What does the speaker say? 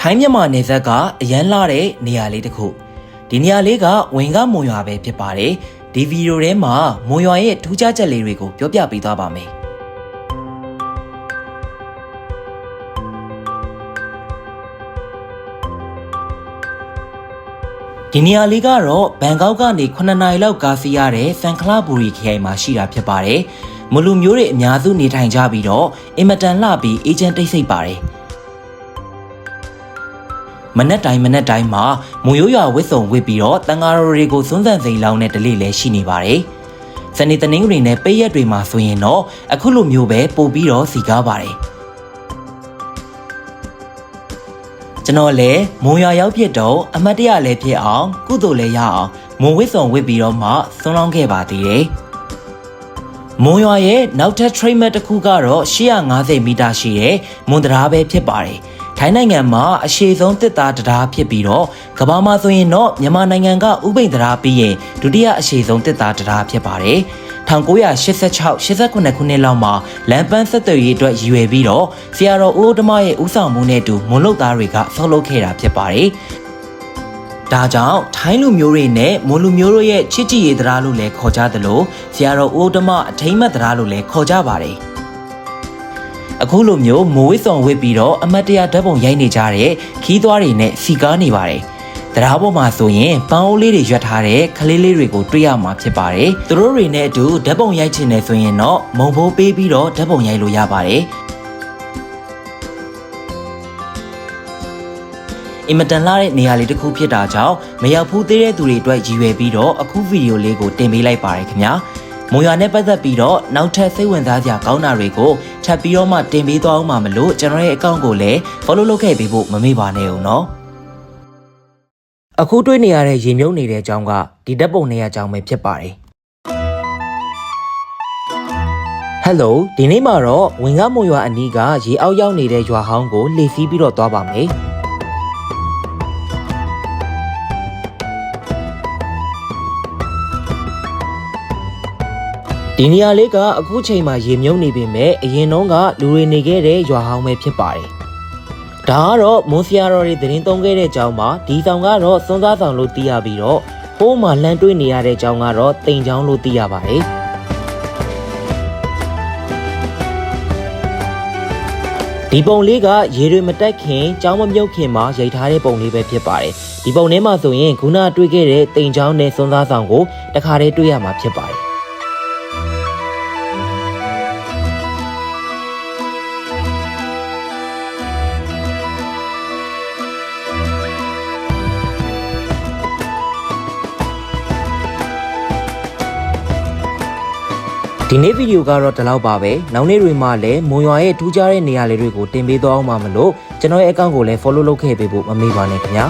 ထိုင်းမြန်မာနယ်စပ်ကအရန်လာတဲ့နေရာလေးတစ်ခုဒီနေရာလေးကဝင်ကမွန်ရွာပဲဖြစ်ပါတယ်ဒီဗီဒီယိုထဲမှာမွန်ရွာရဲ့ထူးခြားချက်လေးတွေကိုပြောပြပေးသွားပါမယ်ဒီနေရာလေးကတော့ဘန်ကောက်ကနေ9နာရီလောက်ကားစီးရတဲ့စန်ခလာဘူရီခရိုင်မှာရှိတာဖြစ်ပါတယ်မလူမျိုးတွေအများစုနေထိုင်ကြပြီးတော့အင်မတန်လှပြီးအေဂျင့်တိတ်ဆိတ်ပါတယ်မနက်တိုင်းမှာမွန်ရိုးရွာဝစ်စုံဝစ်ပြီးတော့တန်ဃာတော်တွေကိုစွန်းစံစိန်လောင်းတဲ့ဒလေးလည်းရှိနေပါတယ်။စနေတနင်္ဂနွေနဲ့ပိတ်ရက်တွေမှာဆိုရင်တော့အခုလိုမျိုးပဲပို့ပြီးတော့စီကားပါတယ်။ကျွန်တော်လည်းမွန်ရွာရောက်ဖြစ်တော့အမတ်တရလည်းဖြစ်အောင်ကုသိုလ်လည်းရအောင်မွန်ဝစ်စုံဝစ်ပြီးတော့မှစွန်းလောင်းခဲ့ပါသေးတယ်။မွန်ရွာရဲ့နောက်ထပ် trademark တစ်ခုကတော့850မီတာရှိတဲ့မွန်တရားပဲဖြစ်ပါတယ်။ထိုင်းနိုင်ငံမှာအရှည်ဆုံးတစ်သားတရားဖြစ်ပြီးတော့ကမ္ဘာမှာဆိုရင်တော့မြန်မာနိုင်ငံကဥပိ္ပံတရားပြီးရင်ဒုတိယအရှည်ဆုံးတစ်သားတရားဖြစ်ပါတယ်1986-89ခုနှစ်လောက်မှာလမ်းပန်းဆက်သွယ်ရေးအတွက်ရည်ရွယ်ပြီးတော့ဆရာတော်ဦးဥဒ္ဓမရဲ့ဦးဆောင်မှုနဲ့အတူမွန်လုတ်သားတွေကဆောက်လုပ်ခဲ့တာဖြစ်ပါတယ်ဒါကြောင့်ထိုင်းလူမျိုးတွေနဲ့မွန်လူမျိုးတို့ရဲ့ချစ်ကြည်ရေးတရားလို့လည်းခေါ်ကြသလိုဆရာတော်ဦးဥဒ္ဓမအထိမ်းအမှတ်တရားလို့လည်းခေါ်ကြပါတယ်အခုလိုမျိုးမိုးဝစ်ဆောင်ဝစ်ပြီးတော့အမတ်တရဓာတ်ပုံရိုက်နေကြတဲ့ခီးသွားတွေနဲ့စီကားနေပါတယ်။တရားပေါ်မှာဆိုရင်ပန်းအိုးလေးတွေရွက်ထားတဲ့ကလေးလေးတွေကိုတွေ့ရမှာဖြစ်ပါတယ်။သူတို့တွေနဲ့အတူဓာတ်ပုံရိုက်ချင်တယ်ဆိုရင်တော့မုံဘိုးပေးပြီးတော့ဓာတ်ပုံရိုက်လို့ရပါတယ်။အင်မတန်လာတဲ့နေရာလေးတစ်ခုဖြစ်တာကြောင့်မရောက်ဘူးသေးတဲ့သူတွေအတွက်ရည်ရွယ်ပြီးတော့အခုဗီဒီယိုလေးကိုတင်ပေးလိုက်ပါတယ်ခင်ဗျာ။မွန်ရွာနဲ့ပတ်သက်ပြီးတော့နောက်ထပ်စိတ်ဝင်စားစရာကောင်းတာတွေကိုထပ်ပြီးတော့မှတင်ပေးသွားအောင်ပါမလို့ကျွန်တော်ရဲ့အကောင့်ကိုလည်း follow လုပ်ခဲ့ပေးဖို့မမေ့ပါနဲ့ဦးနော်အခုတွေ့နေရတဲ့ရေမြုပ်နေတဲ့အကြောင်းကဒီဓာတ်ပုံနေရာအကြောင်းပဲဖြစ်ပါတယ်ဟယ်လိုဒီနေ့မှာတော့ဝင်ကမွန်ရွာအနီးကရေအောက်ရောက်နေတဲ့ရွာဟောင်းကိုလှည့်စီးပြီးတော့သွားပါမယ်ဒီနေရာလေးကအခုချိန်မှာရေမြုပ်နေပေမဲ့အရင်တုန်းကလူတွေနေခဲ့တဲ့ရွာဟောင်းပဲဖြစ်ပါတယ်။ဒါကတော့မွန်ဆရာတော်တွေသတင်းသုံးခဲ့တဲ့ကျောင်းမှာဒီဆောင်ကတော့စွန်းစားဆောင်လို့သိရပြီးတော့ဟိုးမှာလှမ်းတွေးနေရတဲ့ကျောင်းကတော့တိမ်ကျောင်းလို့သိရပါတယ်။ဒီပုံလေးကရေတွေမတက်ခင်ကျောင်းမမြုပ်ခင်မှာရိုက်ထားတဲ့ပုံလေးပဲဖြစ်ပါတယ်။ဒီပုံထဲမှာဆိုရင်ခုနတွေ့ခဲ့တဲ့တိမ်ကျောင်းနဲ့စွန်းစားဆောင်ကိုတခါတည်းတွေ့ရမှာဖြစ်ပါတယ်ဒီနေ့ဗီဒီယိုကတော့ဒီလောက်ပါပဲနောက်နေ့တွေမှာလည်းမွန်ရွာရဲ့ထူးခြားတဲ့နေရာလေးတွေကိုတင်ပေးသွားအောင်ပါမလို့ကျွန်တော်ရဲ့အကောင့်ကိုလည်း follow လုပ်ခဲ့ပေးဖို့မမေ့ပါနဲ့ခင်ဗျာ